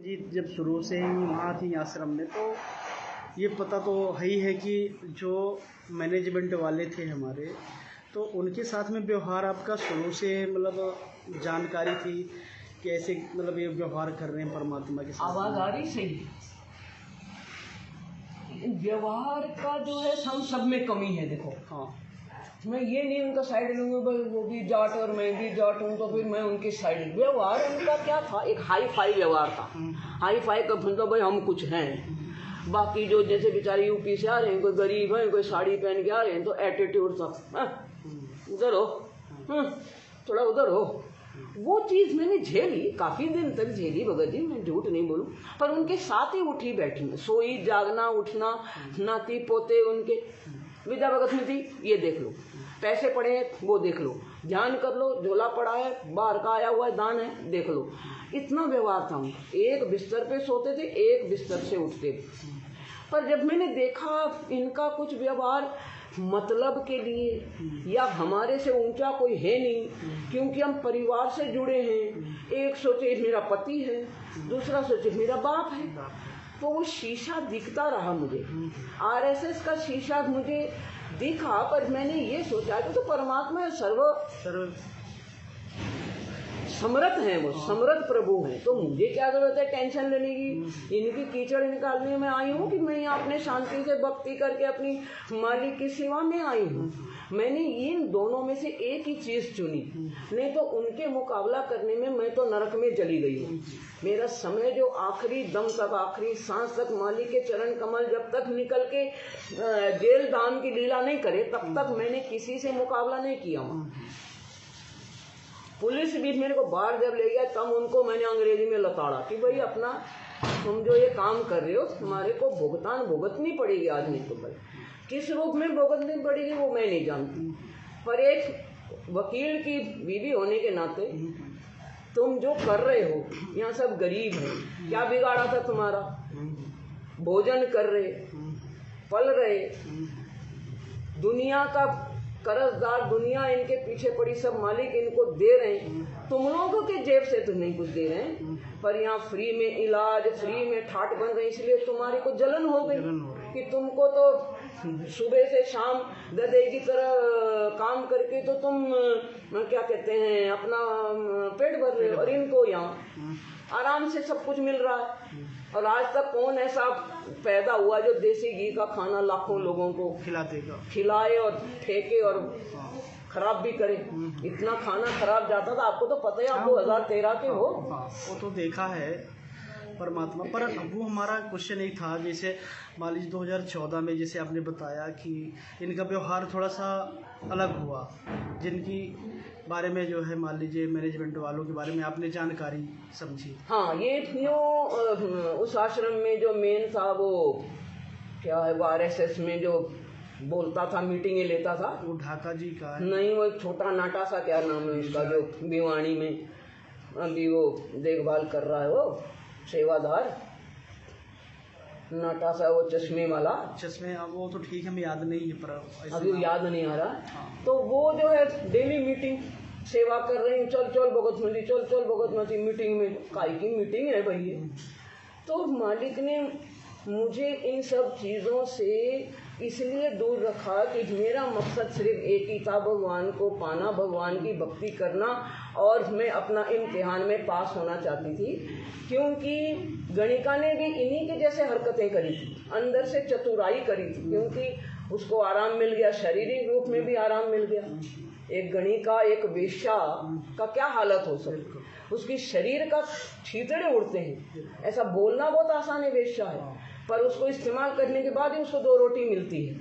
जी, जब शुरू से ही वहाँ थी आश्रम में, तो ये पता तो है ही है कि जो मैनेजमेंट वाले थे हमारे, तो उनके साथ में व्यवहार आपका शुरू से मतलब जानकारी थी कि ऐसे मतलब ये व्यवहार कर रहे हैं परमात्मा के साथ। आवाज आ रही सही? व्यवहार का जो है हम सब में कमी है। देखो, हाँ, मैं ये नहीं उनका साइड लूंगा, भाई वो भी जाट और मैं भी जाट हूँ तो फिर मैं उनकी साइड। व्यवहार उनका क्या था? एक हाई फाई व्यवहार था। हाई फाई का मतलब भाई हम कुछ हैं, बाकी जो जैसे बेचारे यूपी से आ रहे हैं, कोई गरीब है, कोई साड़ी पहन के आ रहे हैं, तो एटीट्यूड था, उधर हो, थोड़ा उधर हो। वो चीज़ मैंने झेली, काफ़ी दिन तक झेली भगत जी, मैं झूठ नहीं बोलूँ। पर उनके साथ ही उठी बैठी, सोई जागना उठना, नाती पोते उनके, विद्या भगत में थी, ये देख लो, पैसे पड़े हैं वो देख लो, ध्यान कर लो, झोला पड़ा है, बाहर का आया हुआ है, दान है, देख लो। इतना व्यवहार था उनका। एक बिस्तर पे सोते थे, एक बिस्तर से उठते थे। पर जब मैंने देखा इनका कुछ व्यवहार मतलब के लिए, या हमारे से ऊंचा कोई है नहीं, क्योंकि हम परिवार से जुड़े हैं। एक सोचे मेरा पति है, दूसरा सोचे मेरा बाप है, तो वो शीशा दिखता रहा मुझे। आरएसएस का शीशा मुझे दिखा, पर मैंने ये सोचा कि तो परमात्मा सर्व समर्थ हैं, वो समर्थ प्रभु हैं, तो मुझे क्या जरूरत है टेंशन लेने की? इनकी कीचड़ निकालने में आई हूँ कि मैं यहाँ अपने शांति से भक्ति करके अपनी मालिक की सेवा में आई हूँ। मैंने इन दोनों में से एक ही चीज चुनी, नहीं तो उनके मुकाबला करने में मैं तो नरक में चली गई हूँ। मेरा समय जो आखिरी दम तक, आखिरी सांस तक मालिक के चरण कमल जब तक निकल के जेल दान की लीला नहीं करे, तब तक मैंने किसी से मुकाबला नहीं किया। पुलिस भी मेरे को बाहर जब ले गया, तब उनको मैंने अंग्रेजी में लताड़ा कि भाई अपना तुम जो ये काम कर रहे हो, तुम्हारे को भुगतान भुगतनी पड़ेगी आज नहीं तो कल। किस रूप में भुगतनी पड़ेगी वो मैं नहीं जानती, पर एक वकील की बीवी होने के नाते तुम जो कर रहे हो, यहाँ सब गरीब है, क्या बिगाड़ा था तुम्हारा? भोजन कर रहे, पल रहे, दुनिया का कर्जदार, दुनिया इनके पीछे पड़ी, सब मालिक इनको दे रहे हैं, तुम लोगों के जेब से तो नहीं कुछ दे रहे हैं, पर यहाँ फ्री में इलाज, फ्री में ठाट बन रहे, इसलिए तुम्हारी को जलन हो गई कि तुमको तो सुबह से शाम गधे की तरह काम करके तो तुम क्या कहते हैं अपना पेट भर रहे हो, और इनको यहाँ आराम से सब कुछ मिल रहा है। और आज तक कौन ऐसा पैदा हुआ जो देसी घी का खाना लाखों लोगों को खिलाए और फेंके और खराब भी करे? इतना खाना खराब जाता था, आपको तो पता है, आप 2013 के हो। वो तो देखा है परमात्मा। पर वो हमारा क्वेश्चन नहीं था, जैसे मान लीजिए 2014 में जैसे आपने बताया कि इनका व्यवहार थोड़ा सा अलग हुआ, जिनकी बारे में जो है मान लीजिए मैनेजमेंट वालों के बारे में आपने जानकारी समझी। हाँ, ये उस आश्रम में जो मेन था वो क्या है, वो आरएसएस में जो बोलता था, मीटिंगें लेता था, वो ढाका जी का है? नहीं, वो एक छोटा नाटा सा, क्या नाम है उसका, जो भिवानी में अभी वो देखभाल कर रहा है, वो सेवादार नाटा सा, वो चश्मे वाला। चश्मे, वो तो ठीक है, हमें याद नहीं है, पर अभी याद नहीं आ रहा। तो वो जो है डेली मीटिंग सेवा कर रहे हैं, चल चल भगत मंदी, चल चल भगत मंदी, मीटिंग में काय की मीटिंग है भैया। तो मालिक ने मुझे इन सब चीज़ों से इसलिए दूर रखा कि मेरा मकसद सिर्फ एक ही था, भगवान को पाना, भगवान की भक्ति करना, और मैं अपना इम्तिहान में पास होना चाहती थी। क्योंकि गणिका ने भी इन्हीं के जैसे हरकतें करी थी, अंदर से चतुराई करी थी, क्योंकि उसको आराम मिल गया, शारीरिक रूप में भी आराम मिल गया। एक गणिका, एक वेश्या का क्या हालत हो सकती, उसकी शरीर का छींतड़े उड़ते हैं। ऐसा बोलना बहुत आसान है, वेश्या है, पर उसको इस्तेमाल करने के बाद ही उसको 2 रोटी मिलती है।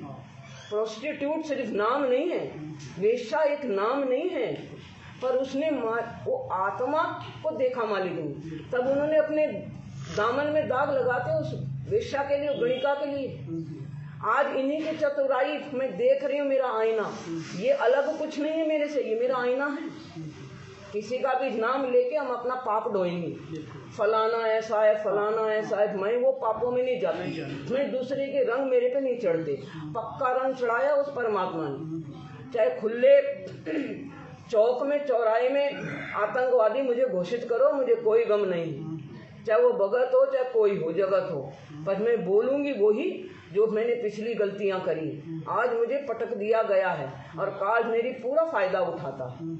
प्रोस्टिट्यूट सिर्फ नाम नहीं है, वेश्या एक नाम नहीं है, पर उसने वो आत्मा को देखा मालिक ने, तब उन्होंने अपने दामन में दाग लगाते उस वेश्या के लिए, गणिका के लिए। आज इन्हीं की चतुराई मैं देख रही हूँ, मेरा आईना, ये अलग कुछ नहीं है मेरे से, ये मेरा आईना है। किसी का भी नाम लेके हम अपना पाप ढोएंगे, फलाना ऐसा है, फलाना ऐसा है, मैं वो पापों में नहीं जाती, मैं दूसरे के रंग मेरे पे नहीं चढ़ते। पक्का रंग चढ़ाया उस परमात्मा ने। चाहे खुले चौक में, चौराहे में आतंकवादी मुझे घोषित करो, मुझे कोई गम नहीं, चाहे वो भगत हो चाहे कोई हो जगत हो, पर मैं बोलूंगी वही जो मैंने पिछली गलतियां करी। आज मुझे पटक दिया गया है और काल मेरी पूरा फायदा उठाता है।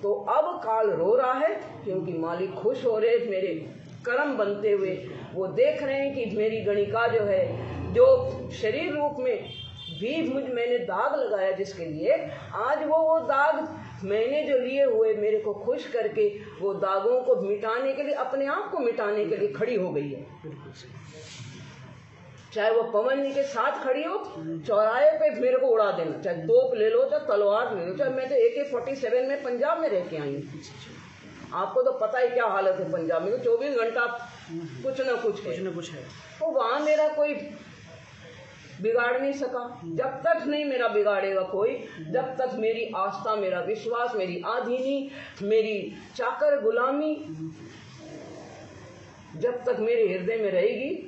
तो अब काल रो रहा है क्योंकि मालिक खुश हो रहे मेरे कर्म बनते हुए। वो देख रहे हैं कि मेरी गणिका जो है, जो शरीर रूप में भी मैंने दाग लगाया जिसके लिए, आज वो दाग मैंने जो लिए हुए मेरे को खुश करके वो दागों को मिटाने के लिए, अपने आप को मिटाने के लिए खड़ी हो गई है। चाहे वो पवन जी के साथ खड़ी हो, चौराहे पे मेरे को उड़ा देना, चाहे तोप ले लो चाहे तलवार ले लो। चाहे मैं तो AK-47 में पंजाब में रह के आई हूँ, आपको तो पता ही क्या हालत है पंजाब में, तो 24 घंटा कुछ ना कुछ है। तो वहां मेरा कोई बिगाड़ नहीं सका। जब तक नहीं मेरा बिगाड़ेगा कोई, जब तक मेरी आस्था, मेरा विश्वास, मेरी आधीनी, मेरी चाकर गुलामी जब तक मेरे हृदय में रहेगी,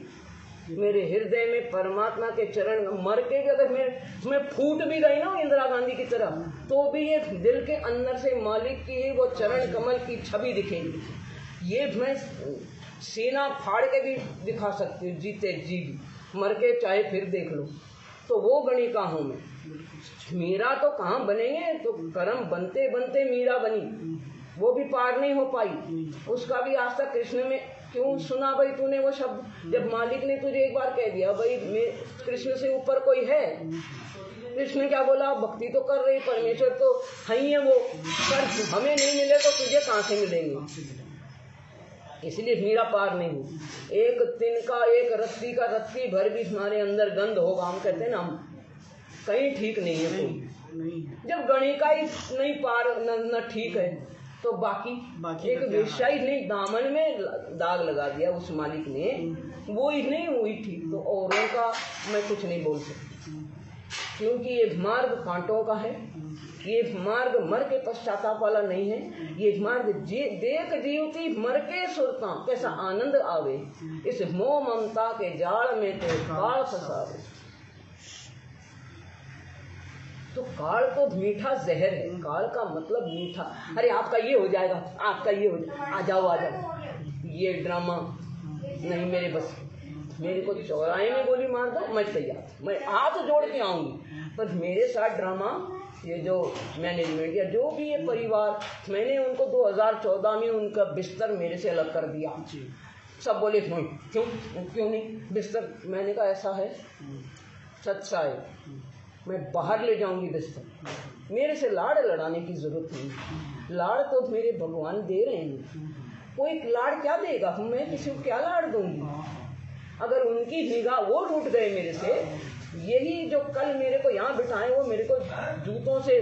मेरे हृदय में परमात्मा के चरण मर के भी अगर मैं फूट भी गई ना इंदिरा गांधी की तरह, तो भी ये दिल के अंदर से मालिक की वो चरण कमल की छवि दिखेगी। ये मैं सीना फाड़ के भी दिखा सकती हूँ, जीते जी भी, मर के चाहे फिर देख लो। तो वो गणिका हूँ मैं। मीरा तो कहाँ बनेंगे, तो कर्म बनते बनते मीरा बनी, वो भी पार नहीं हो पाई। उसका भी आज तक कृष्ण में क्यों सुना भाई तूने वो शब्द, जब मालिक ने तुझे एक बार कह दिया भाई कृष्ण से ऊपर कोई है। कृष्ण क्या बोला, भक्ति तो कर रही, परमेश्वर तो है ही है वो, पर हमें नहीं मिले तो तुझे कहाँ से मिलेंगे। इसलिए मीरा पार नहीं हुई। एक तिनका, एक रत्ती का रत्ती भर भी हमारे अंदर गंध होगा, हम कहते हैं ना, हम कहीं ठीक नहीं है कोई। जब गणिका ही नहीं पार न ठीक है, तो बाकी एक वेश्या ही नहीं, दामन में दाग लगा दिया उस मालिक ने, वो ही नहीं हुई ठीक, तो औरों का मैं कुछ नहीं बोल सकती, क्योंकि ये मार्ग कांटों का है। ये मार्ग मर के पश्चाताप वाला नहीं है। ये मार्ग देख जीवती मर के सुरता, कैसा आनंद आवे, इस मोह ममता के जाल में तो काल फंसावे। तो काल तो मीठा जहर है, काल का मतलब मीठा। अरे आपका ये हो जाएगा, आपका ये हो जाएगा, आ जाओ। ये ड्रामा नहीं मेरे बस, मेरे को चौराहे में गोली मार दो, मैं तैयार, मैं हाथ जोड़ के आऊंगी। पर मेरे साथ ड्रामा, ये जो मैनेजमेंट या जो भी ये परिवार, मैंने उनको 2014 में उनका बिस्तर मेरे से अलग कर दिया। सब बोले नहीं, क्यों नहीं बिस्तर, मैंने कहा ऐसा है, सच्चा है, मैं बाहर ले जाऊंगी बिस्तर। मेरे से लाड़ लड़ाने की जरूरत नहीं, लाड़ तो मेरे भगवान दे रहे हैं। कोई लाड़ क्या देगा, मैं किसी को क्या लाड़ दूंगी। अगर उनकी निगाह वो टूट गए मेरे से, यही जो कल मेरे को यहाँ बिठाए वो मेरे को जूतों से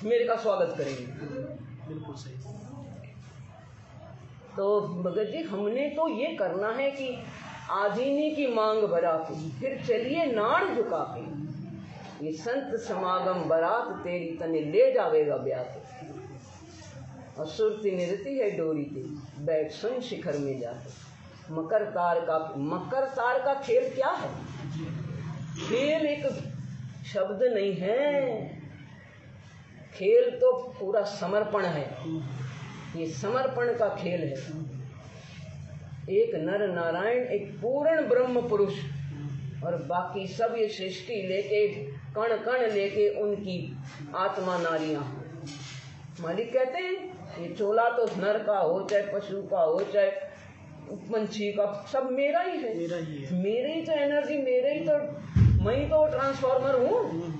मेरे का स्वागत करेंगे। बिल्कुल सही। तो भगत जी हमने तो ये करना है कि आधीनी की मांग भरा के फिर चलिए नाड़ झुका के, ये संत समागम बरात तेरी तने ले जावेगा ब्यात। और सुरती निरती है डोरी तेरी, बैठ सुन शिखर में जाते। मकर तार का खेल क्या है, खेल एक शब्द नहीं है, खेल तो पूरा समर्पण है। ये समर्पण का खेल है। एक नर नारायण, एक पूर्ण ब्रह्म पुरुष, और बाकी सब ये सृष्टि लेके कण कण लेके उनकी आत्मा नारियां। मालिक कहते हैं ये चोला तो नर का हो चाहे पशु का हो चाहे पंछी का, सब मेरा ही है, मेरे ही तो एनर्जी, मेरे ही तो, मैं ही तो ट्रांसफार्मर हूँ।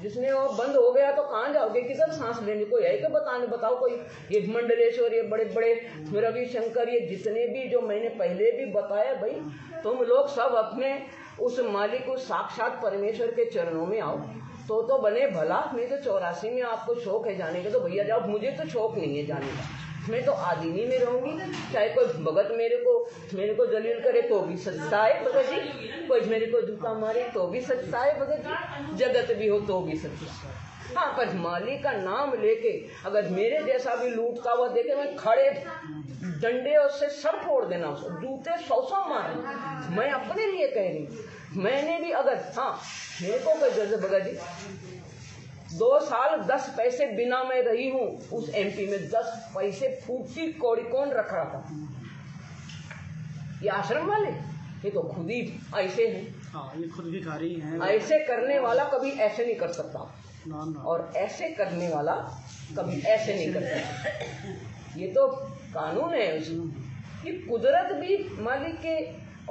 जिसने वो बंद हो गया तो कहाँ जाओगे, किधर सांस लेने, कोई है क्या बताओ कोई। ये मंडलेश्वर, ये बड़े बड़े रविशंकर, ये जितने भी जो मैंने पहले भी बताया, भाई तुम लोग सब अपने उस मालिक, उस साक्षात परमेश्वर के चरणों में आओ तो बने भला। मैं तो 84 में आपको शौक है जाने का, तो भैया जाओ, मुझे तो शौक नहीं है जाने का। मैं तो आदिनी में रहूंगी, चाहे कोई भगत मेरे को जलील करे तो भी सच्चा है भगत जी, कोई मेरे को जूता मारे तो भी सच्चा है भगत जी, जगत भी हो तो भी सच्चा। हाँ, पर मालिक का नाम लेके अगर मेरे जैसा भी लूटता हुआ देखे, मैं खड़े डंडे उससे सर फोड़ देना, जूते 100 मारे। मैं अपने लिए कह रही, मैंने भी अगर, हाँ मेरे को कोई जैसे भगत जी 2 साल 10 पैसे बिना मैं रही हूँ उस MP में, 10 पैसे फूटी कौड़ी कौन रख रहा था। ये आश्रम वाले ये तो खुद ही ऐसे हैं। हाँ, ये खुद भिखारी हैं। ऐसे करने वाला कभी ऐसे नहीं कर सकता, ना ना। और ऐसे करने वाला कभी ऐसे नहीं कर सकता। ये तो कानून है कि कुदरत भी मालिक के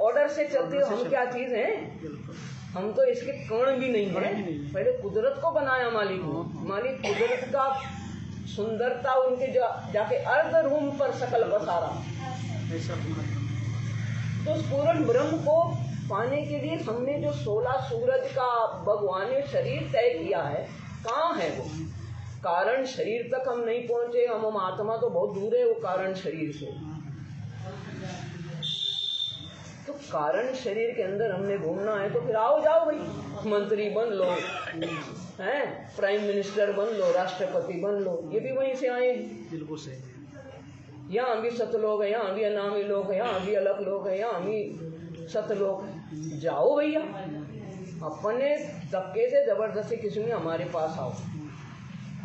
ऑर्डर से चलती है। हम क्या चीज हैं, बिल्कुल। हम तो इसके कण भी नहीं है। पहले कुदरत को बनाया मालिक ने। मालिक कुदरत का सुंदरता उनके जाके अर्ध रूम पर सकल बसारा। ऐसा तो उस पूर्ण ब्रह्म को पाने के लिए हमने जो 16 सूरज का भगवान ने शरीर तय किया है, कहाँ है वो? कारण शरीर तक हम नहीं पहुंचे। हम आत्मा तो बहुत दूर है वो कारण शरीर से। तो कारण शरीर के अंदर हमने घूमना है तो फिर आओ जाओ भाई, मंत्री बन लो, हैं, प्राइम मिनिस्टर बन लो, राष्ट्रपति बन लो, ये भी वहीं से आए हैं। बिल्कुल सही। यहाँ भी सतलोक है, यहाँ भी अनामी लोग है, यहाँ भी अलग लोग है, यहाँ भी सतलोक है। जाओ भैया, अपने धक्के से जबरदस्ती किसी में हमारे पास आओ।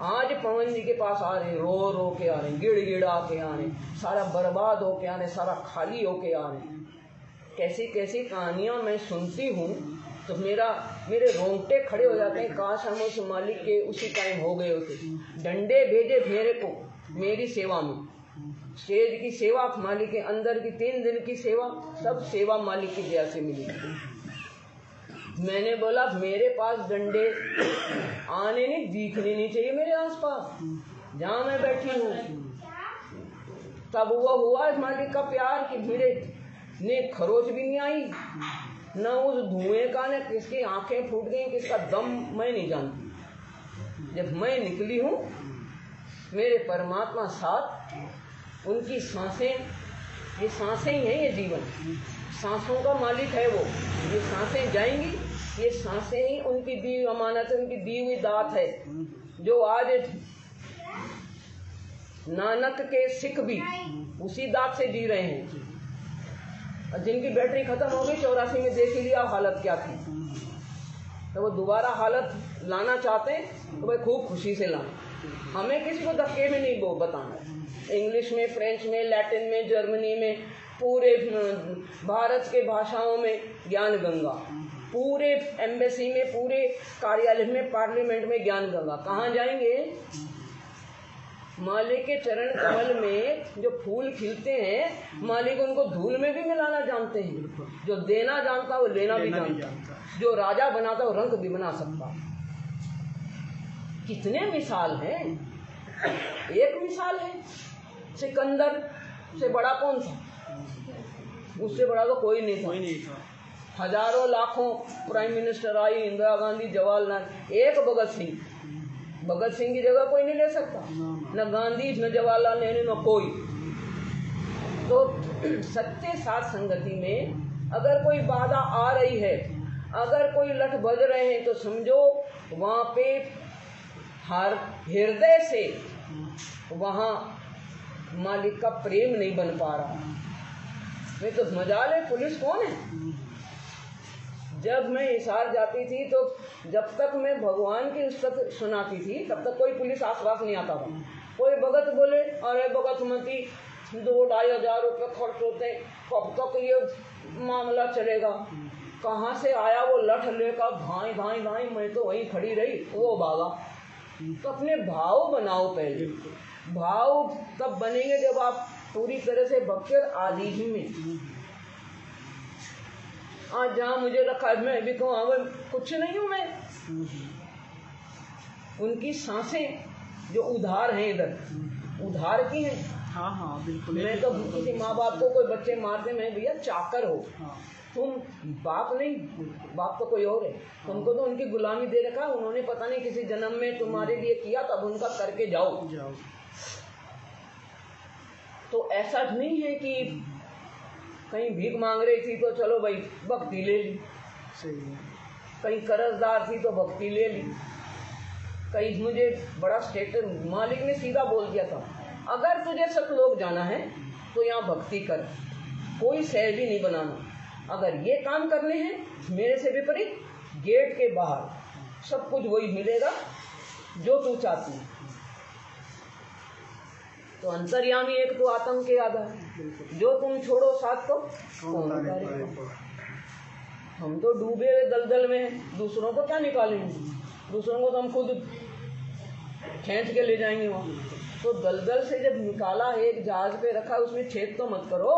आज पवन जी के पास आ रहे, रो रो के आ रहे, गिड़ के आ रहे, सारा बर्बाद होके आ रहे, सारा खाली होके आ रहे। कैसी कैसी कहानियां मैं सुनती हूँ तो मेरे रोंगटे खड़े हो जाते हैं। काश हम उस मालिक के उसी टाइम हो गए होते। डंडे भेजे मेरे को मेरी सेवा में, स्टेज की सेवा, मालिक के अंदर की 3 दिन की सेवा, सब सेवा मालिक की दया से मिली। मैंने बोला मेरे पास डंडे आने नहीं, दिखने नहीं चाहिए मेरे आसपास जहाँ मैं बैठी हूँ। तब वो हुआ मालिक का प्यार कि मेरे ने खरोच भी नहीं आई, न उस धुएं का, न किसकी आंखें फूट गई, किसका दम मैं नहीं जानती। जब मैं निकली हूँ मेरे परमात्मा साथ, उनकी सांसें, ये सांसें ही हैं, ये जीवन सांसों का मालिक है वो। ये सांसें जाएंगी, ये सांसें ही उनकी दी हुई अमानत है, उनकी दी हुई दात है। जो आज नानक के सिख भी उसी दात से जी रहे हैं। जिनकी बैटरी खत्म हो गई 84 में, देख ही लिया हालत क्या थी। तो वो दोबारा हालत लाना चाहते हैं तो भाई खूब खुशी से लाएं। हमें किसी को धक्के में नहीं वो बताना। इंग्लिश में, फ्रेंच में, लैटिन में, जर्मनी में, पूरे भारत के भाषाओं में ज्ञान गंगा, पूरे एम्बेसी में, पूरे कार्यालय में, पार्लियामेंट में ज्ञान गंगा। कहाँ जाएंगे? मालिक के चरण कमल में जो फूल खिलते हैं, मालिक उनको धूल में भी मिलाना जानते हैं। जो देना जानता वो लेना भी जानता। जो राजा बनाता वो रंग भी बना सकता। कितने मिसाल हैं, एक मिसाल है सिकंदर से बड़ा कौन था? उससे बड़ा तो कोई नहीं था। हजारों लाखों prime minister I, Indira Gandhi, Jawaharlal, एक भगत सिंह की जगह कोई नहीं ले सकता, न गांधी, न जवाहरलाल नेहरू, न कोई। तो सत्य साथ संगति में अगर कोई बाधा आ रही है, अगर कोई लठ बज रहे हैं, तो समझो वहाँ पे हर हृदय से वहाँ मालिक का प्रेम नहीं बन पा रहा। नहीं तो मजाल है, पुलिस कौन है? जब मैं हिसार जाती थी तो जब तक मैं भगवान की उस्तत सुनाती थी तब तक कोई पुलिस आसपास नहीं आता था। कोई भगत बोले, अरे भगत मती 2-2,500 रुपये खर्च होते हैं, कब तक ये मामला चलेगा? कहाँ से आया वो लठ लेकर, धाई धाई धाई, मैं तो वहीं खड़ी रही, वो भागा। तो अपने भाव बनाओ पहले। भाव तब बनेंगे जब आप पूरी तरह से भक्ति आदि ही में। आज जहाँ मुझे रखा है मैं भी कहूँ हाँ कुछ नहीं हूँ मैं। उनकी सांसें जो उधार हैं, इधर उधार की हैं। हाँ बिल्कुल। मैं तो किसी माँ बाप को कोई बच्चे मारते, मैं भैया चाकर हो, तुम बाप नहीं, बाप तो कोई और है। तुमको तो उनकी गुलामी दे रखा, उन्होंने पता नहीं किसी जन्म में तुम्हारे लिए किया, तब उनका करके जाओ। तो ऐसा नहीं है कि कहीं भीख मांग रही थी तो चलो भाई भक्ति ले ली, कहीं कर्जदार थी तो भक्ति ले ली, कहीं मुझे बड़ा स्टेटस, मालिक ने सीधा बोल दिया था, अगर तुझे सतलोक जाना है तो यहाँ भक्ति कर, कोई शहर भी नहीं बनाना। अगर ये काम करने हैं मेरे से विपरीत, गेट के बाहर सब कुछ वही मिलेगा जो तू चाहती है। तो अंतर्यामी एक तो आतंक के आधार, जो तुम छोड़ो साथ तो कौन उतारेगा। हम तो डूबे हुए दलदल में हैं, दूसरों को क्या निकालेंगे, दूसरों को तो हम खुद खींच के ले जाएंगे वहाँ। तो दलदल से जब निकाला है, एक जहाज पे रखा, उसमें छेद तो मत करो।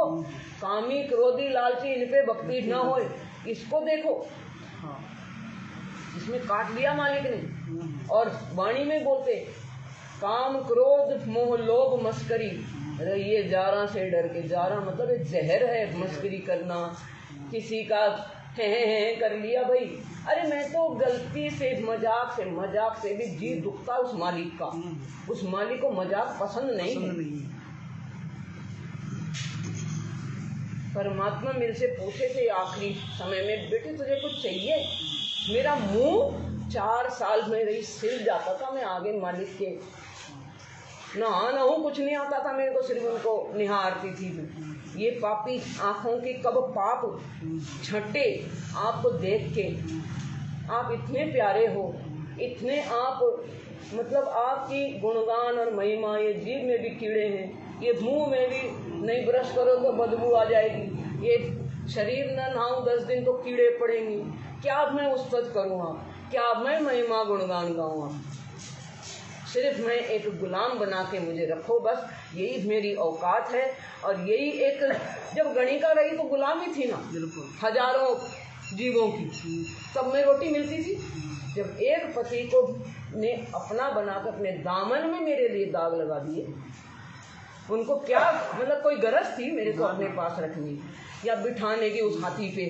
कामी क्रोधी लालची इन पे भक्ति ना हो, इसको देखो। इसमें काट दिया मालिक ने। और वाणी में बोलते काम क्रोध मोह लोभ मस्करी रहिए जारा से डर के। जारा मतलब एक जहर है, मस्करी करना, किसी का है कर लिया भाई। अरे मैं तो गलती से मजाक से भी जी दुखता उस मालिक का। उस मालिक को मजाक पसंद नहीं है। परमात्मा मेरे से पूछे थे आखिरी समय में, बेटे तुझे कुछ चाहिए? मेरा मुंह 4 साल में रही सिल जाता था। मैं आगे मालिक के ना हूँ, कुछ नहीं आता था मेरे को, सिर्फ उनको निहारती थी। ये पापी आँखों की कब पाप छटे आपको देख के। आप इतने प्यारे हो, इतने आप मतलब आपकी गुणगान और महिमा। ये जीभ में भी कीड़े हैं, ये मुंह में भी नहीं ब्रश करो तो बदबू आ जाएगी, ये शरीर न नहाऊं 10 दिन तो कीड़े पड़ेंगे। क्या मैं उस्तत करूँ आप, क्या मैं महिमा गुणगान गाऊँ आप? सिर्फ मैं एक गुलाम बना के मुझे रखो, बस यही मेरी औकात है। और यही एक, जब गणिका रही तो गुलामी थी ना हजारों जीवों की, तब में रोटी मिलती थी। जब एक पति को ने अपना बनाकर अपने दामन में मेरे लिए दाग लगा दिए, उनको क्या मतलब कोई गरज थी मेरे को अपने पास रखनी या बिठाने की उस हाथी पे?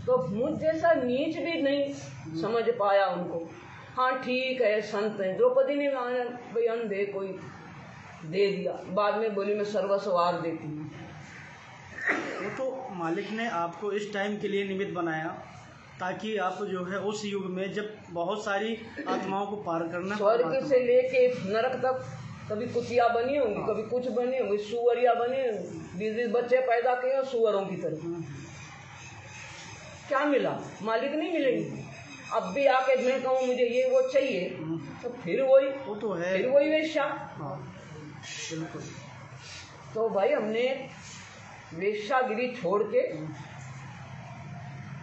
तो मुझ जैसा नीच भी नहीं समझ पाया उनको। हाँ ठीक है, संत है। द्रौपदी ने भाई अंधे कोई दे दिया, बाद में बोली मैं सर्वस्वार देती हूँ। वो तो मालिक ने आपको इस टाइम के लिए निमित्त बनाया ताकि आप जो है उस युग में जब बहुत सारी आत्माओं को पार करना, स्वर्ग से लेके नरक तक कभी कुतिया बनी होंगी, कभी कुछ बनी होंगी, सुअरिया बने, 20 बच्चे पैदा किए और सुअरों की तरह। क्या मिला? मालिक नहीं मिलेंगे। अब भी आके मैं कहूँ मुझे ये वो चाहिए, तो फिर वही वो तो है, फिर वही वेश्या। बिल्कुल। तो भाई हमने वेश्यागिरी छोड़ के,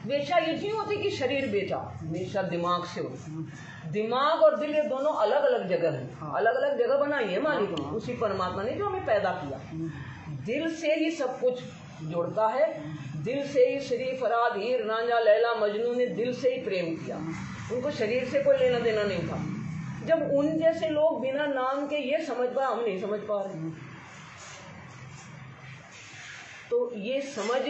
वेश्या ये नहीं होती कि शरीर बेचा, वेश्या दिमाग से होती। दिमाग और दिल ये दोनों अलग अलग जगह है, अलग अलग जगह बनाई है मालिक ने, उसी परमात्मा ने जो हमें पैदा किया। दिल से ही सब कुछ जुड़ता है, दिल से ही श्री फराद हीर रांझा लैला मजनू ने दिल से ही प्रेम किया। उनको शरीर से कोई लेना देना नहीं था। जब उन जैसे लोग बिना नाम के ये समझ पाए, हम नहीं समझ पा रहे। तो ये समझ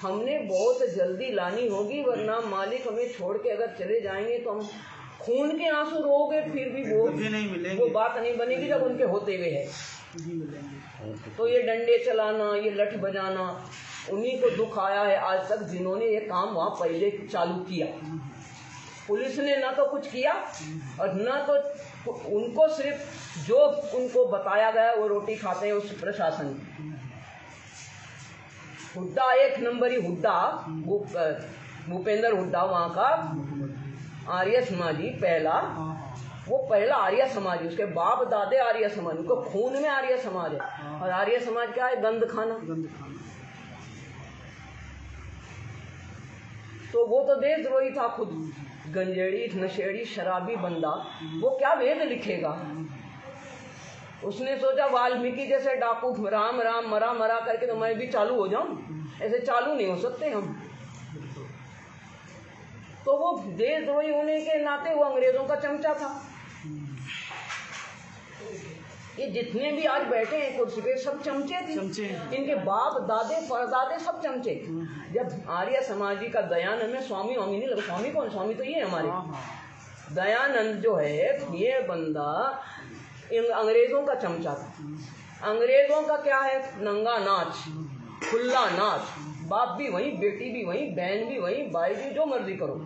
हमने बहुत जल्दी लानी होगी, वरना मालिक हमें छोड़ के अगर चले जाएंगे तो हम खून के आंसू रोगे फिर भी वो नहीं मिलेंगे। वो बात नहीं बनेगी जब उनके होते हुए है। तो ये डंडे चलाना, ये लठ बजाना, उन्हीं को दुख आया है आज तक जिन्होंने ये काम वहाँ पहले चालू किया। पुलिस ने ना तो कुछ किया और ना तो उनको सिर्फ जो उनको बताया गया वो रोटी खाते हैं उस प्रशासन। हुड्डा एक नंबरी हुड्डा, भूपेंद्र हुड्डा वहाँ का आर्य समाजी पहला, वो पहला आर्य समाजी, उसके बाप दादे आर्य समाज, उनको खून में आर्य समाज है। और आर्य समाज क्या है? गंद खाना। तो वो तो देशद्रोही था खुद, गंजेड़ी नशेड़ी शराबी बंदा, वो क्या वेद लिखेगा? उसने सोचा वाल्मीकि जैसे डाकू राम राम मरा मरा करके तो मैं भी चालू हो जाऊं। ऐसे चालू नहीं हो सकते हम। तो वो देशद्रोही होने के नाते वो अंग्रेजों का चमचा था। ये जितने भी आज बैठे हैं कुर्सी पे सब चमचे थे, इनके बाप दादे परदादे सब चमचे। जब आर्य समाजी का दयानंद में स्वामी वामी नहीं लगा, स्वामी कौन? स्वामी तो ये हमारे दयानंद जो है, ये बंदा इन अंग्रेजों का चमचा था। अंग्रेजों का क्या है? नंगा नाच, खुला नाच, बाप भी वही, बेटी भी वही, बहन भी वही, भाई भी, जो मर्जी करो,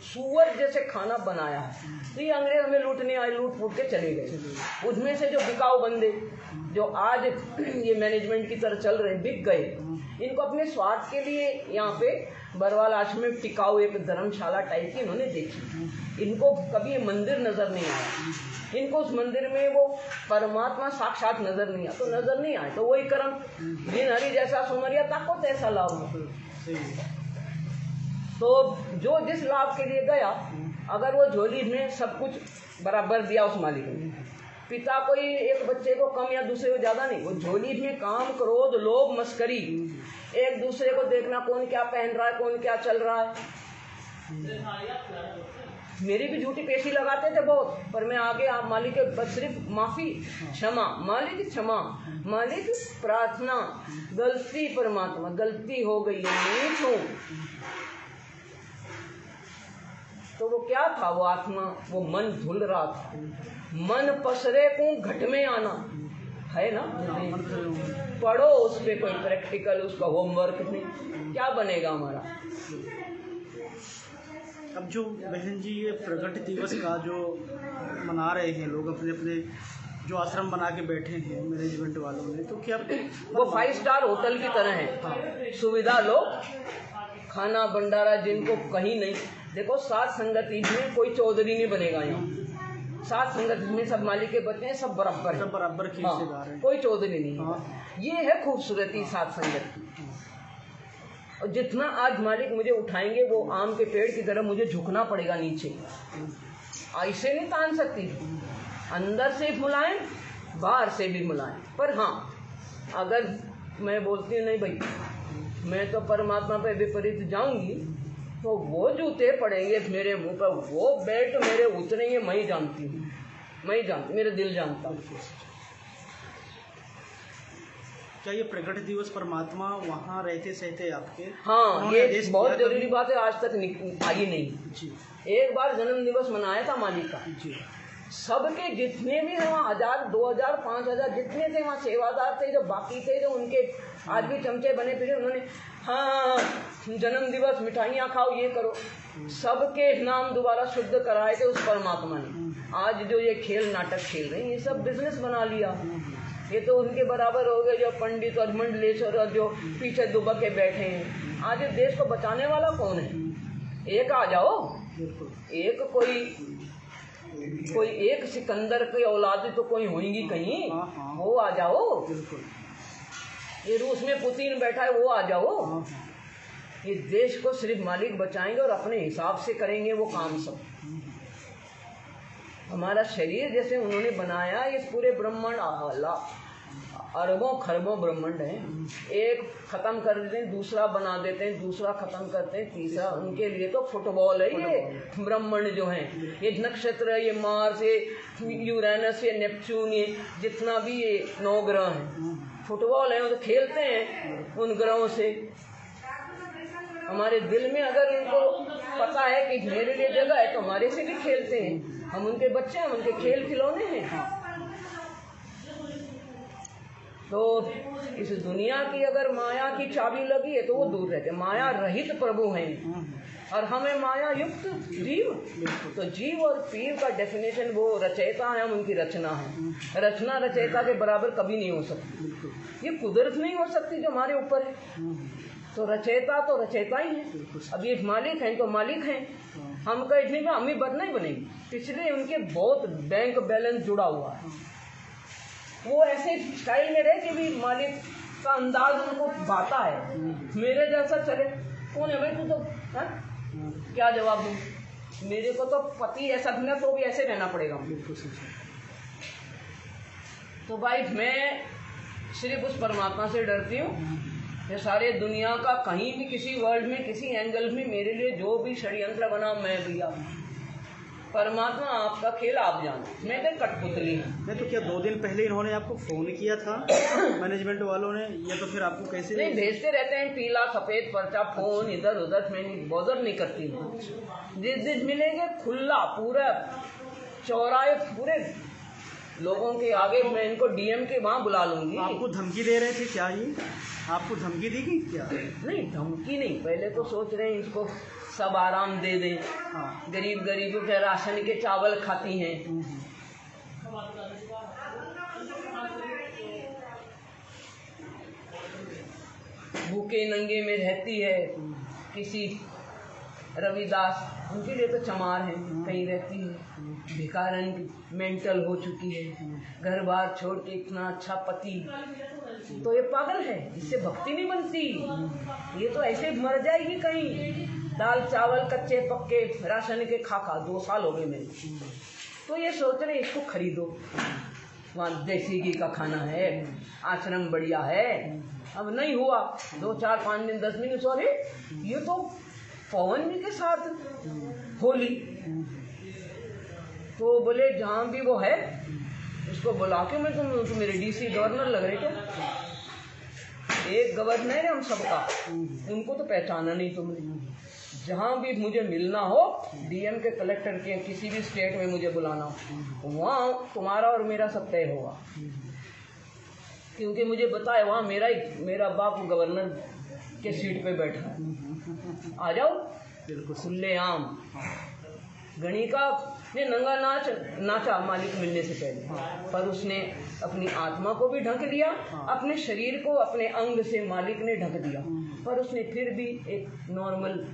सुअर जैसे खाना बनाया है। तो ये अंग्रेज हमें लूटने आए, लूट फूट के चले गए। उसमें से जो बिकाऊ बंदे जो आज ये मैनेजमेंट की तरह चल रहे हैं, बिक गए। इनको अपने स्वार्थ के लिए यहाँ पे बरवाल आश्रम में टिकाऊ एक धर्मशाला टाइप की इन्होंने देखी। इनको कभी ये मंदिर नजर नहीं आया। इनको उस मंदिर में वो परमात्मा साक्षात नजर नहीं आया, तो नजर नहीं आए तो वही कर्म, जिन हरि जैसा सुमरिया ताको तैसा लाभ। तो जो जिस लाभ के लिए गया, अगर वो झोली में सब कुछ बराबर दिया उस मालिक ने, पिता कोई एक बच्चे को कम या दूसरे को ज्यादा नहीं, वो झोली में काम, क्रोध, लोभ, मस्करी, एक दूसरे को देखना, कौन क्या पहन रहा है, कौन क्या चल रहा है। मेरी भी झूठी पेशी लगाते थे बहुत, पर मैं आगे आप मालिक के बस सिर्फ माफी, क्षमा, मालिक क्षमा, मालिक प्रार्थना, गलती, परमात्मा गलती हो गई है, नीच हूँ। तो वो क्या था, वो आत्मा, वो मन धुल रहा था, मन पसरे को घट में आना है ना, पढ़ो उस पे कोई प्रैक्टिकल, उसका होमवर्क नहीं, क्या बनेगा हमारा। अब जो बहन जी ये प्रगट दिवस का जो मना रहे हैं लोग, अपने अपने जो आश्रम बना के बैठे हैं मैनेजमेंट वालों ने, तो क्या वो 5 स्टार होटल की तरह है, सुविधा लो, खाना भंडारा जिनको कहीं नहीं। देखो सात संगति में कोई चौधरी नहीं बनेगा यहाँ, सात संगति में सब मालिक के बच्चे हैं, सब बराबर है, सब बराबर की हिस्सेदार हैं, कोई चौधरी नहीं है। हाँ। ये है खूबसूरती सात संगत की। और जितना आज मालिक मुझे उठाएंगे वो आम के पेड़ की तरह मुझे झुकना पड़ेगा नीचे, ऐसे नहीं तान सकती, अंदर से मुलायम, बाहर से भी मुलायम। पर हाँ, अगर मैं बोलती हूँ नहीं भाई मैं तो परमात्मा पे विपरीत जाऊंगी, तो वो जूते पड़ेंगे मेरे मुंह पर, वो बेल्ट मेरे उतरेंगे, मैं ही जानती हूँ, मैं ही जानती, मेरा दिल जानता हूँ। क्या ये प्रगट दिवस परमात्मा वहाँ रहते सहते आपके? हाँ, ये बहुत जरूरी बात है, आज तक आई नहीं जी। एक बार जन्म दिवस मनाया था मालिक का जी। सबके जितने भी हैं वहाँ 1000, 2000, 5000 जितने थे वहाँ सेवादार थे, जो बाकी थे, जो उनके आज भी चमचे बने फिरे, उन्होंने हाँ जन्म दिवस मिठाइयाँ खाओ, ये करो, सबके नाम दोबारा शुद्ध कराए थे उस परमात्मा ने। आज जो ये खेल नाटक खेल रहे हैं, ये सब बिजनेस बना लिया, ये तो उनके बराबर हो गए जो पंडित और मंडलेश्वर और जो पीछे दुबक के बैठे हैं। आज इस देश को बचाने वाला कौन है? एक आ जाओ, एक कोई एक सिकंदर की औलाद तो कोई होंगी कहीं, वो आ जाओ। ये रूस में पुतिन बैठा है, वो आ जाओ। ये देश को सिर्फ मालिक बचाएंगे और अपने हिसाब से करेंगे वो काम सब। हमारा शरीर जैसे उन्होंने बनाया, ये पूरे ब्रह्मांड अरबों खरबों ब्रह्मांड है, एक खत्म कर देते हैं, दूसरा बना देते हैं, दूसरा खत्म करते हैं, तीसरा। उनके लिए तो फुटबॉल है ये ब्रह्मांड जो है, ये नक्षत्र है, ये मार्स, ये यूरेनस, ये नेपच्यून, ये जितना भी ये 9 ग्रह हैं, फुटबॉल है, वो तो खेलते हैं उन ग्रहों से। हमारे दिल में अगर उनको पता है कि मेरे लिए जगह है, तो हमारे से भी खेलते हैं, हम उनके बच्चे हैं, उनके खेल खिलौने हैं। तो इस दुनिया की अगर माया की चाबी लगी है तो वो दूर रहते, माया रहित प्रभु हैं और हमें माया युक्त जीव। तो जीव और पीर का डेफिनेशन वो रचयिता है, हम उनकी रचना है। रचना रचयिता के बराबर कभी नहीं हो सकती, ये कुदरत नहीं हो सकती जो हमारे ऊपर है। तो रचयिता ही है। अब ये मालिक हैं तो मालिक हैं, हम कह इतनी में हम ही नहीं बनेंगे, पिछले उनके बहुत बैंक बैलेंस जुड़ा हुआ है। वो ऐसे स्टाइल में रहे कि भी मालिक का अंदाज उनको भाता है, मेरे जैसा चले कौन है भाई तू, तो है? क्या जवाब दूं? मेरे को तो पति ऐसा बिना तो भी ऐसे रहना पड़ेगा। तो भाई मैं सिर्फ उस परमात्मा से डरती हूँ। ये सारे दुनिया का कहीं भी किसी वर्ल्ड में किसी एंगल में मेरे लिए जो भी षड्यंत्र बना, मैं भैया परमात्मा आपका खेल आप जानो, मैं तो कठपुतली हूँ। नहीं तो क्या 2 दिन पहले इन्होंने आपको फ़ोन किया था मैनेजमेंट वालों ने, या तो फिर आपको कैसे? नहीं, भेजते रहते हैं पीला सफ़ेद पर्चा, फ़ोन इधर उधर, मैं बॉदर नहीं करती हूँ। जिस दिन मिलेंगे खुला पूरा चौराहे पूरे लोगों के आगे, मैं इनको डीएम के वहाँ बुला लूँगी। आपको धमकी दे रहे थे क्या? ये आपको धमकी दी गई क्या? नहीं, धमकी नहीं, पहले तो सोच रहे हैं इसको सब आराम दे दें। हाँ। गरीबों के राशन के चावल खाती हैं। भूखे नंगे में रहती है, किसी रविदास उनके लिए तो चमार है, कहीं रहती है। भिखारन मेंटल हो चुकी है, घर बार छोड़ के इतना अच्छा पति, तो ये पागल है, इससे भक्ति नहीं बनती, ये तो ऐसे मर जाएगी कहीं। दाल चावल कच्चे पक्के राशन के खा 2 साल हो गए मेरे, तो ये सोच रहे इसको खरीदो, वहाँ देसी घी का खाना है, आश्रम बढ़िया है। अब नहीं हुआ, 2 4 5 दिन 10 दिन, सॉरी ये तो पवन जी के साथ होली, तो बोले जहाँ भी वो है उसको बुला के, मैं तुम मेरे डीसी गवर्नर लग रहे क्या? एक गवर्नर है हम सबका, उनको तो पहचाना नहीं तुमने। जहाँ भी मुझे मिलना हो, डीएम के, कलेक्टर के, किसी भी स्टेट में मुझे बुलाना हो, वहाँ तुम्हारा और मेरा सब तय होगा, क्योंकि मुझे बताए वहाँ मेरा बाप गवर्नर के सीट पे बैठा है। आ जाओ बिल्कुल खुले आम। गणिका ने नंगा नाचा मालिक मिलने से पहले, पर उसने अपनी आत्मा को भी ढक दिया, अपने शरीर को अपने अंग से मालिक ने ढक दिया, पर उसने फिर भी एक नॉर्मल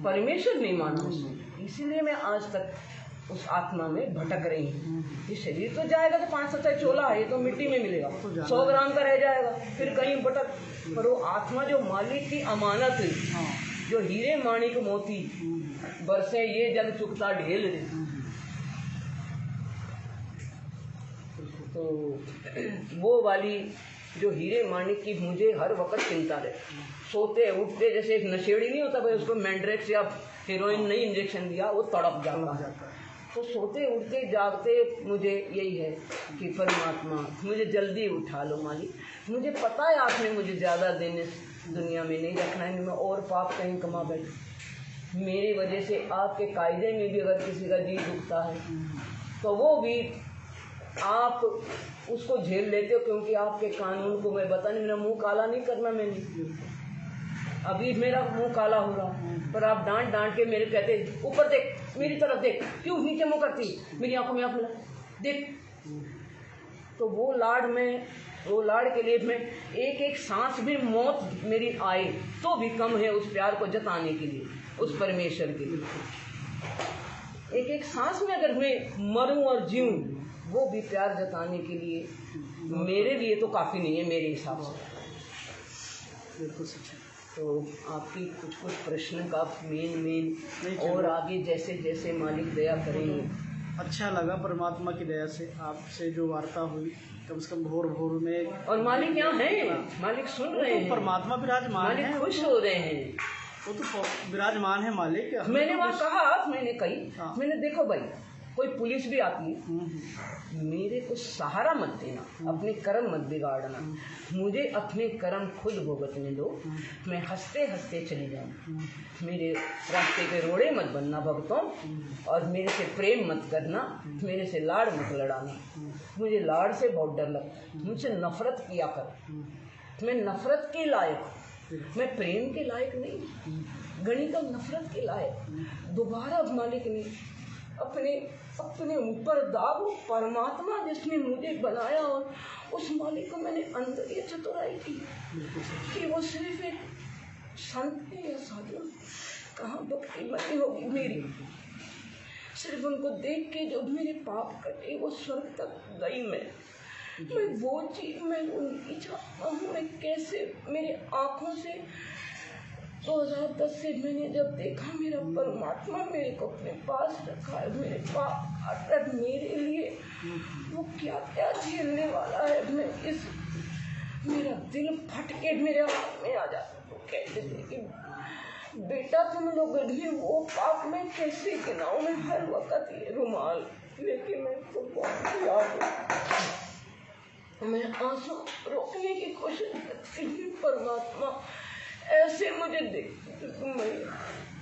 परमेश्वर नहीं माना उसने। इसीलिए मैं आज तक उस आत्मा में भटक रही हूँ। ये शरीर तो जाएगा तो 500 चोला है, ये तो मिट्टी में मिलेगा, 100 ग्राम का रह जाएगा, फिर कहीं भटक। पर वो आत्मा जो मालिक की अमानत, जो हीरे माणिक मोती बरसे ये जग चुकता ढेल रे, तो वो वाली जो हीरे माणिक की मुझे हर वक्त चिंता रहे। सोते उठते जैसे एक नशेड़ी नहीं होता भाई, उसको मैंड्रेक्स या हीरोइन नहीं इंजेक्शन दिया वो तड़प जाता है, तो सोते उठते जागते मुझे यही है कि परमात्मा मुझे जल्दी उठा लो मालिक। मुझे पता है आपने मुझे ज़्यादा दिन इस दुनिया में नहीं रखना है, मैं और पाप कहीं कमा बैठी। मेरी वजह से आपके कायदे में भी अगर किसी का जी दुखता है तो वो भी आप उसको झेल लेते हो, क्योंकि आपके कानून को मैं बता नहीं, मेरा मुंह काला नहीं करना मैंने, अभी मेरा मुंह काला हो रहा, पर आप डांट डांट के मेरे कहते ऊपर देख, मेरी तरफ देख, क्यों नीचे मुंह करती, मेरी आंखों में आंख मिला देख। तो वो लाड़ के लिए मैं एक एक सांस भी मौत मेरी आए तो भी कम है उस प्यार को जताने के लिए, उस परमेश्वर के लिए। एक एक सांस में अगर मैं मरूं और जीऊं, वो भी प्यार जताने के लिए मेरे लिए तो काफ़ी नहीं है मेरे हिसाब से। बिल्कुल सच है। तो आपकी कुछ प्रश्न का मेन और आगे जैसे जैसे मालिक दया करेंगे। अच्छा लगा परमात्मा की दया से आपसे जो वार्ता हुई, कम से कम भोर में। और मालिक यहाँ हैं, मालिक सुन रहे हैं, परमात्मा विराजमान है, मालिक खुश हो रहे हैं, वो तो विराजमान है मालिक। मैंने वहाँ कहा, मैंने कही, मैंने देखो भाई कोई पुलिस भी आती है, मेरे को सहारा मत देना, अपने कर्म मत बिगाड़ना, मुझे अपने कर्म खुद भुगतने दो, मैं हंसते हंसते चली जाऊँ, मेरे रास्ते पे रोड़े मत बनना भक्तों, और मेरे से प्रेम मत करना, मेरे से लाड़ मत लड़ाना, मुझे लाड़ से बहुत डर लगता है, मुझसे नफरत किया कर, मैं नफरत के लायक, मैं प्रेम के लायक नहीं, गणित नफरत के लायक। दोबारा मालिक ने अपने ऊपर दाग, परमात्मा जिसने मुझे बनाया, और उस मालिक को मैंने अंदर ये चतुराई की कि वो सिर्फ एक संत या साधु, कहाँ भक्ति बनी होगी मेरी, सिर्फ उनको देख के जो मेरे पाप कटे वो स्वर्ग तक गई। मैं वो चीज़ मैं उनकी चाहता हूँ। मैं कैसे मेरे आँखों से 2010 से मैंने जब देखा मेरा परमात्मा मेरे को अपने पास रखा है, मेरे पाप मेरे लिए वो क्या क्या झेलने वाला है, मैं मेरा दिल फट के मेरे हाथ में आ जाता। तो कहते थे कि बेटा तुम लोग वो पाप मैं कैसे गिनाऊं, मैं हर वक्त ये रुमाल लेके मैं तो बहुत याद हूँ, मैं आंसू रोकने की कोशिश करती हूँ। परमात्मा ऐसे मुझे देखती तो मेरी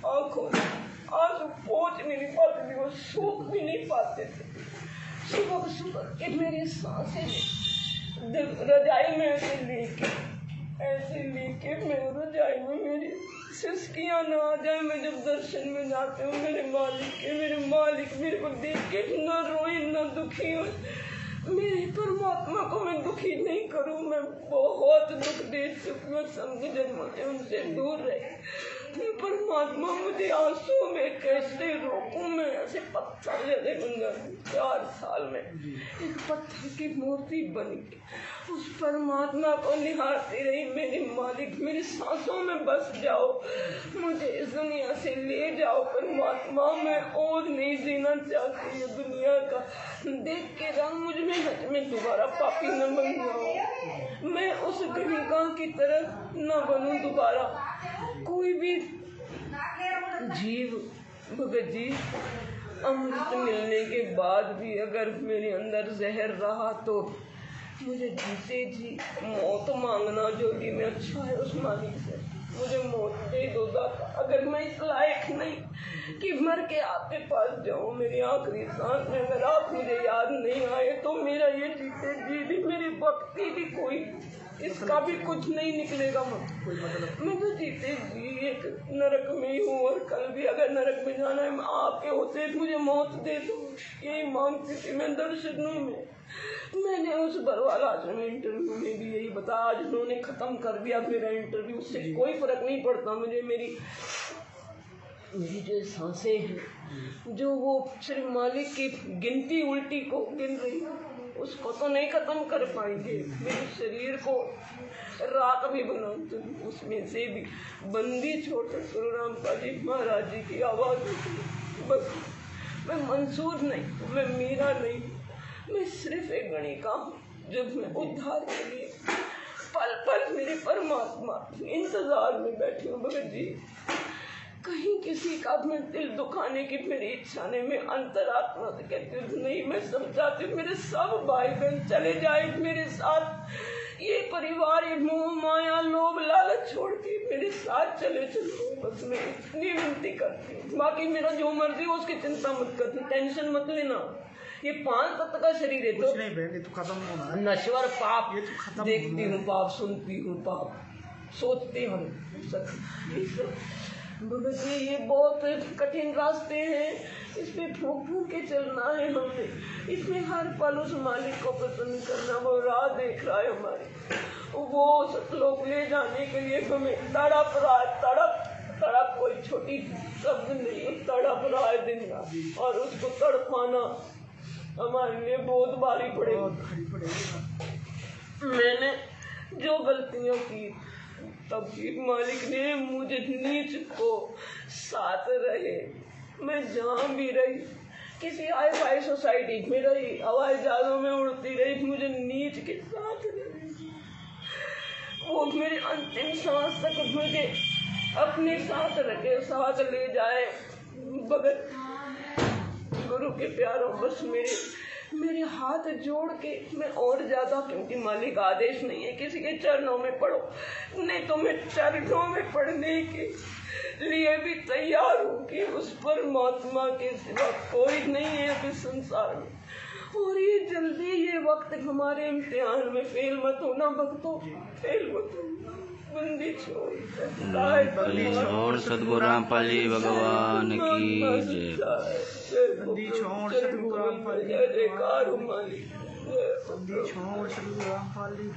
आँखों में आंसू पहुँच भी नहीं पाते थे, वो सूख भी नहीं पाते थे। सुबह के मेरी सांसें रजाई में ऐसे लेके मैं रजाई में मेरी सिसकियाँ ना आ जाए। मैं जब दर्शन में जाती हूँ मेरे मालिक मेरे को देख के न रोए न दुखी हो। मेरे परमात्मा को मैं दुखी नहीं करूं, मैं बहुत दुख दे चुकी हूँ, संग जन्म से उनसे दूर रहे। परमात्मा मुझे आंसू में कैसे रोकूं मैं, ऐसे पत्थर जैसे बंदा 4 साल में एक पत्थर की मूर्ति बन गई। उस परमात्मा को निहारती रही, मेरे मालिक मेरी सांसों में बस जाओ, मुझे इस दुनिया से ले जाओ परमात्मा, मैं और नहीं जीना चाहती ये दुनिया का देख के रंग मुझ में हज में दोबारा पापी न बन जाऊं, मैं उस गणिका की तरह न बनूं दोबारा। कोई भी जीव भगत जी अमृत मिलने के बाद भी अगर मेरे अंदर जहर रहा तो मुझे जीते जी मौत मांगना जो कि मैं अच्छा है उस मालिक से, मुझे मौत दे दो दाता। अगर मैं इस लायक नहीं कि मर के आपके पास जाऊं, मेरी आखिरी सांस में अगर आप मुझे याद नहीं आए तो मेरा ये जीते जी भी, मेरी भक्ति भी कोई इसका भी कुछ नहीं निकलेगा। मैं तो जीते जी एक नरक में ही हूँ और कल भी अगर नरक में जाना है आपके होते मुझे मौत दे दो, यही मांगती थी मैं दर्शनों में। मैंने उस बरवाला आश्रम इंटरव्यू में भी यही बताया, आज उन्होंने खत्म कर दिया मेरा इंटरव्यू, उससे कोई फर्क नहीं पड़ता मुझे। मेरी जो सांसें हैं जो वो सिर्फ मालिक की गिनती उल्टी को गिन रही है उसको तो नहीं खत्म कर पाएंगे। मेरे शरीर को राख भी बना तो उसमें से भी बंदी छोटे गुरु रामपाल जी महाराज जी की आवाज़ बस। मैं मंसूर नहीं, मैं मीरा नहीं, मैं सिर्फ एक गणिका हूँ जब मैं उद्धार के लिए पल पल मेरे परमात्मा इंतजार में बैठी हूँ। भगत जी कहीं किसी का मैं दिल दुखाने की मेरी इच्छा नहीं, मैं अंतरात्मा से कहती हूँ नहीं, मैं समझाती हूँ मेरे सब भाई बहन चले जाए मेरे साथ, ये परिवार ये मोह माया लोभ लालच छोड़ के मेरे साथ चले चलो, बस मैं इतनी विनती करती हूँ। बाकी मेरा जो मर्जी हो उसकी चिंता मत करती, टेंशन मत लेना। ये 5 तत्व का शरीर है तो नहीं बहन, ये तो खत्म होना है। नश्वर पाप ये तो खत्म देखती हूँ, पाप सुनती हूँ, पाप सोचती हूँ। भगत जी ये बहुत कठिन रास्ते हैं, इसमें फूंक फूंक के चलना है हमें, इसमें हर पल उस मालिक को प्रसन्न करना। वो राह देख रहा है हमारी, वो सतलोक ले जाने के लिए हमें तड़प रहा है। तड़प कोई छोटी शब्द नहीं, तड़प रहा है दिन रात, और उसको तड़पाना हमारे लिए बहुत भारी पड़ेगी। मैंने जो गलतियां की तब भी मालिक ने मुझे नीच को साथ रहे, मैं जहाँ भी रही किसी हाई फाई सोसाइटी में रही, हवाई जहाजों में उड़ती रही, मुझे नीच के साथ रहे। वो मेरे अंतिम सांस तक मुझे अपने साथ रखे, साथ ले जाए। भगत गुरु के प्यारों बस मेरे हाथ जोड़ के मैं और ज्यादा, क्योंकि मालिक आदेश नहीं है किसी के चरणों में पढ़ो, नहीं तो मैं चरणों में पढ़ने के लिए भी तैयार हूँ कि उस परमात्मा के सिवा कोई नहीं है इस संसार में। और ये जल्दी ये वक्त हमारे इम्तिहान में फेल मत होना भक्तों, फेल मत होना। बंदी छोड़ सद्गुरु रामपाल जी भगवान की जय। बंदी छोड़ सद्गुरु रामपाल जी, जय जयकार मालिक, बंदी छोड़ सद्गुरु रामपाल जी।